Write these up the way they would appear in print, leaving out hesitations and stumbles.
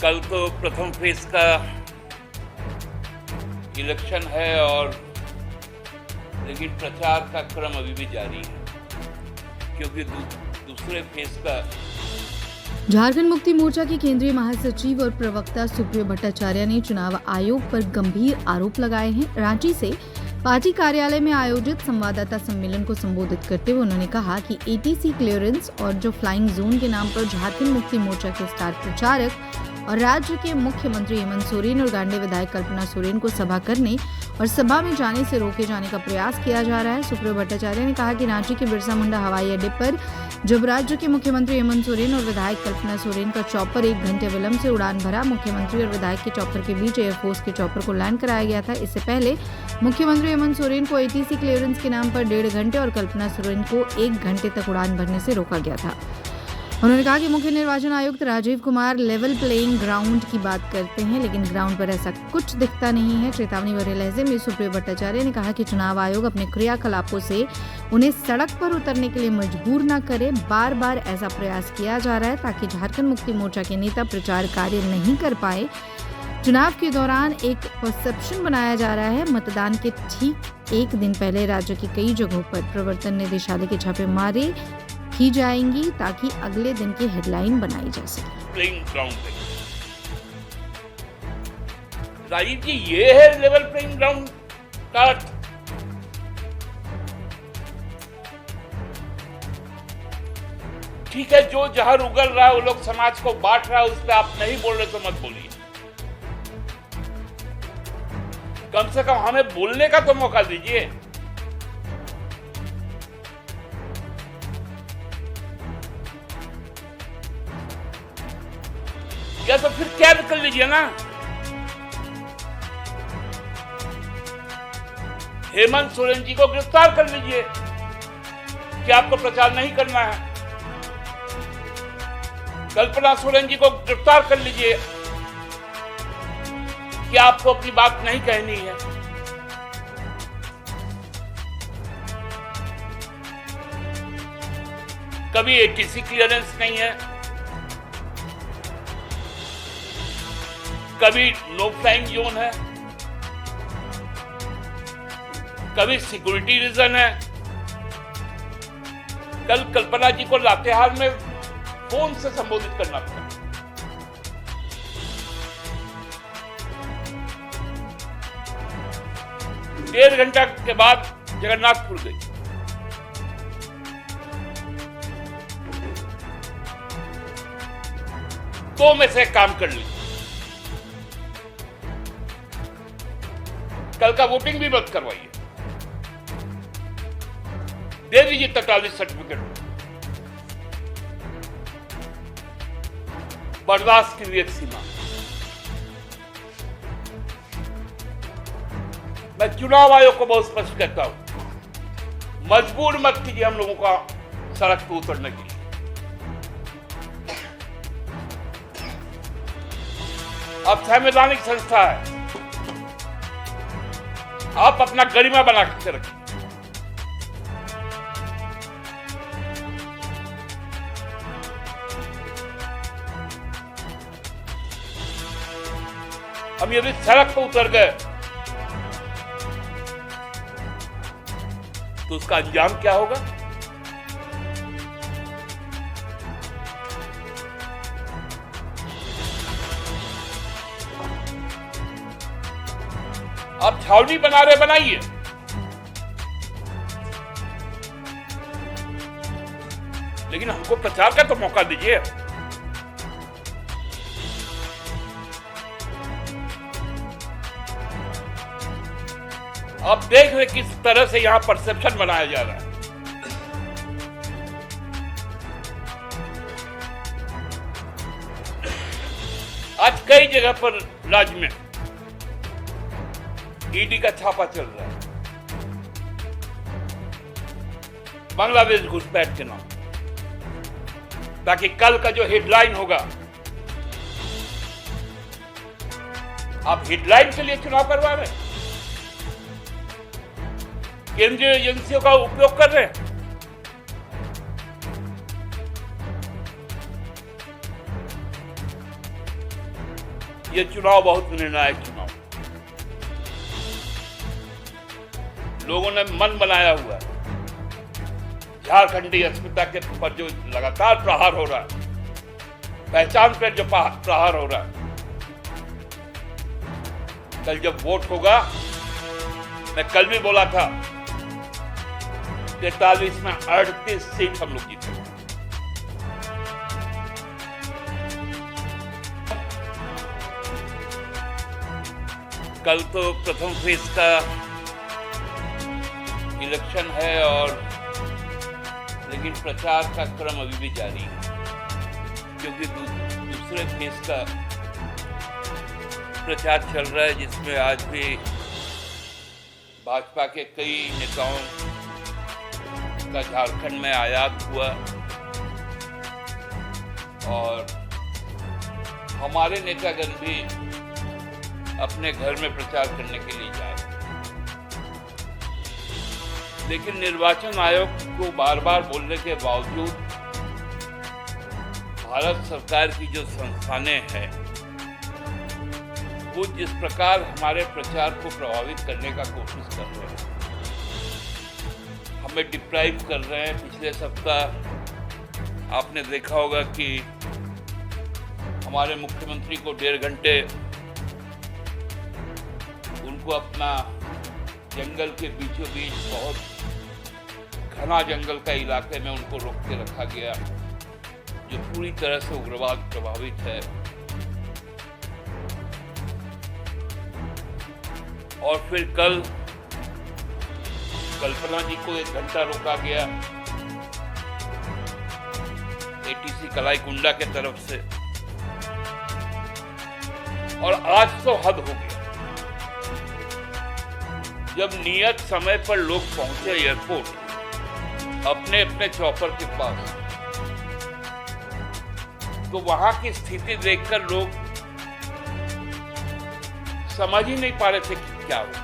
कल तो प्रथम फेज का इलेक्शन है और लेकिन प्रचार का क्रम अभी भी जारी है क्योंकि दूसरे फेज का। झारखंड मुक्ति मोर्चा के केंद्रीय महासचिव और प्रवक्ता सुप्रियो भट्टाचार्य ने चुनाव आयोग पर गंभीर आरोप लगाए हैं। रांची से पार्टी कार्यालय में आयोजित संवाददाता सम्मेलन को संबोधित करते हुए उन्होंने कहा कि एटीसी क्लियरेंस और जो फ्लाइंग जोन के नाम पर झारखंड मुक्ति मोर्चा के स्टार प्रचारक और राज्य के मुख्यमंत्री हेमंत सोरेन और गांडे विधायक कल्पना सोरेन को सभा करने और सभा में जाने से रोके जाने का प्रयास किया जा रहा है। सुप्रियो भट्टाचार्य ने कहा कि रांची के बिरसा मुंडा हवाई अड्डे पर जब राज्य के मुख्यमंत्री हेमंत सोरेन और विधायक कल्पना सोरेन का चॉपर 1 घंटे विलंब से उड़ान भरा, मुख्यमंत्री और विधायक के चॉपर के बीच एयरफोर्स के चॉपर को लैंड कराया गया था। इससे पहले मुख्यमंत्री हेमंत सोरेन को एटीसी क्लियरेंस के नाम पर 1.5 घंटे और कल्पना सोरेन को 1 घंटे तक उड़ान भरने से रोका गया था। उन्होंने कहा कि मुख्य निर्वाचन आयुक्त Rajeev Kumar level playing ground की बात करते हैं लेकिन ग्राउंड पर ऐसा कुछ दिखता नहीं है। चेतावनी भरे लहजे में सुप्रियो भट्टाचार्य ने कहा कि चुनाव आयोग अपने क्रियाकलापों से उन्हें सड़क पर उतरने के लिए मजबूर न करे। बार बार ऐसा प्रयास किया जा रहा है ताकि झारखंड मुक्ति मोर्चा के नेता प्रचार कार्य नहीं कर पाए। चुनाव के दौरान एक परसेप्शन बनाया जा रहा है। मतदान के ठीक 1 दिन पहले राज्य की कई जगहों पर प्रवर्तन निदेशालय के छापेमारी की जाएंगी ताकि अगले दिन की हेडलाइन बनाई जा सके। प्लेइंग ग्राउंड पे राजीव जी, ये है लेवल प्लेइंग ग्राउंड का अर्थ। ठीक है, जो जहर उगल रहा है वो लोग समाज को बांट रहा है, उस पर आप नहीं बोल रहे तो मत बोलिए। कम से कम हमें बोलने का तो मौका दीजिए। या तो फिर कैद कर लीजिए ना। हेमंत सोरेन जी को गिरफ्तार कर लीजिए कि आपको प्रचार नहीं करना है। कल्पना सोरेन जी को गिरफ्तार कर लीजिए कि आपको अपनी बात नहीं कहनी है। कभी एटीसी क्लियरेंस नहीं है, कभी नो फ्लाइंग जोन है, कभी सिक्योरिटी रीजन है। कल कल्पना जी को लातेहार में फोन से संबोधित करना पड़ा। डेढ़ घंटा के बाद जगन्नाथपुर गई। तो में से काम कर ली। कल का वोटिंग भी मत करवाइए, दे दीजिए तत्कालीन सर्टिफिकेट। बर्दाश्त की एक सीमा। मैं चुनाव आयोग को बहुत स्पष्ट कहता हूं, मजबूर मत कीजिए हम लोगों का सड़क पर उतरने के लिए। अब संवैधानिक संस्था है, आप अपना गरिमा बना के रखिए। अब यदि सड़क पर उतर गए तो उसका अंजाम क्या होगा? आप छावनी बना रहे, बनाइए, लेकिन हमको प्रचार का तो मौका दीजिए। आप देख रहे किस तरह से यहां परसेप्शन बनाया जा रहा है। आज कई जगह पर राज्य में ईडी का छापा चल रहा है, बांग्लादेश घुसपैठ के नाम, ताकि कल का जो हेडलाइन होगा, आप हेडलाइन के लिए चुनाव करवा रहे हैं, केंद्रीय एजेंसियों का उपयोग कर रहे हैं। ये चुनाव बहुत निर्णायक चुनाव, लोगों ने मन बनाया हुआ है। झारखंडी अस्मिता के पर जो लगातार प्रहार हो रहा है, पहचान पर जो प्रहार हो रहा है, कल जब वोट होगा, मैं कल भी बोला था 43 में 38 सीट हम लोग जीतेंगे। कल तो प्रथम फेज का इलेक्शन है और लेकिन प्रचार का क्रम अभी भी जारी है, क्योंकि दूसरे फेज का प्रचार चल रहा है, जिसमें आज भी भाजपा के कई नेताओं का झारखंड में आयात हुआ और हमारे नेतागण भी अपने घर में प्रचार करने के लिए जा रहे हैं। लेकिन निर्वाचन आयोग को बार बार बोलने के बावजूद भारत सरकार की जो संस्थानें हैं वो जिस प्रकार हमारे प्रचार को प्रभावित करने का कोशिश कर रहे हैं, हमें डिप्राइव कर रहे हैं। पिछले सप्ताह आपने देखा होगा कि हमारे मुख्यमंत्री को 1.5 घंटे उनको अपना जंगल के बीचों बीच बहुत घना जंगल का इलाके में उनको रोक के रखा गया, जो पूरी तरह से उग्रवाद प्रभावित है। और फिर कल कल्पना जी को 1 घंटा रोका गया एटीसी कलाईकुंडा के तरफ से, और आज तो हद हो गया। जब नियत समय पर लोग पहुंचे एयरपोर्ट अपने अपने चॉपर के पास, तो वहां की स्थिति देखकर लोग समझ ही नहीं पा रहे थे कि क्या हो।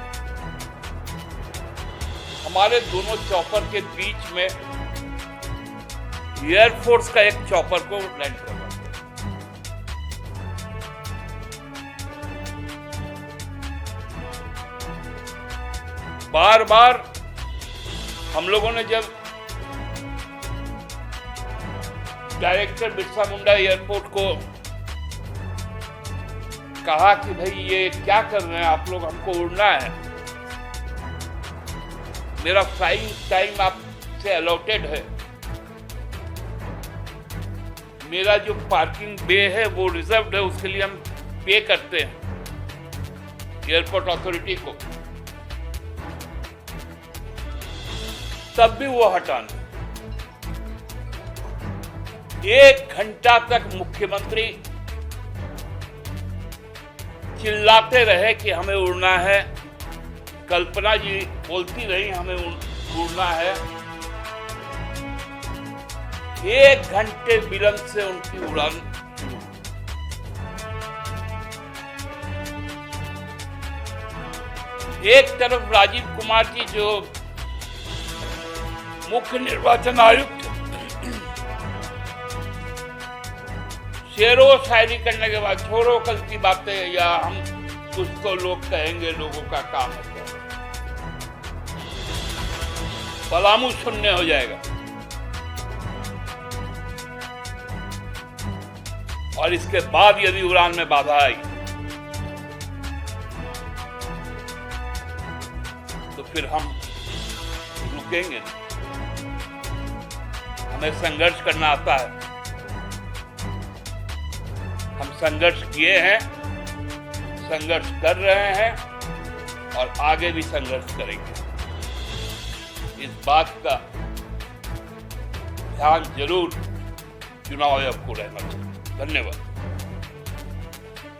हमारे दोनों चॉपर के बीच में एयरफोर्स का एक चॉपर को लैंड करवा दिया। बार बार हम लोगों ने जब डायरेक्टर बिरसा मुंडा एयरपोर्ट को कहा कि भाई ये क्या कर रहे हैं आप लोग, हमको उड़ना है, मेरा फ्लाइंग टाइम आपसे अलॉटेड है, मेरा जो पार्किंग बे है वो रिजर्व्ड है, उसके लिए हम पे करते हैं एयरपोर्ट अथॉरिटी को, तब भी वो हटाना। 1 घंटा तक मुख्यमंत्री चिल्लाते रहे कि हमें उड़ना है, कल्पना जी बोलती रही हमें उड़ना है। 1 घंटे विलंब से उनकी उड़ान शुरू। एक तरफ राजीव कुमार जी जो मुख्य निर्वाचन आयुक्त शेरो शायरी करने के बाद छोड़ो कल की बातें, या हम कुछ तो लोग कहेंगे, लोगों का काम है, पलामू शून्य हो जाएगा। और इसके बाद यदि उड़ान में बाधा आई तो फिर हम रुकेंगे। हमें संघर्ष करना आता है, हम संघर्ष किए हैं, संघर्ष कर रहे हैं और आगे भी संघर्ष करेंगे। इस बात का ध्यान जरूर चुनाव आयोग को रहना चाहिए। धन्यवाद।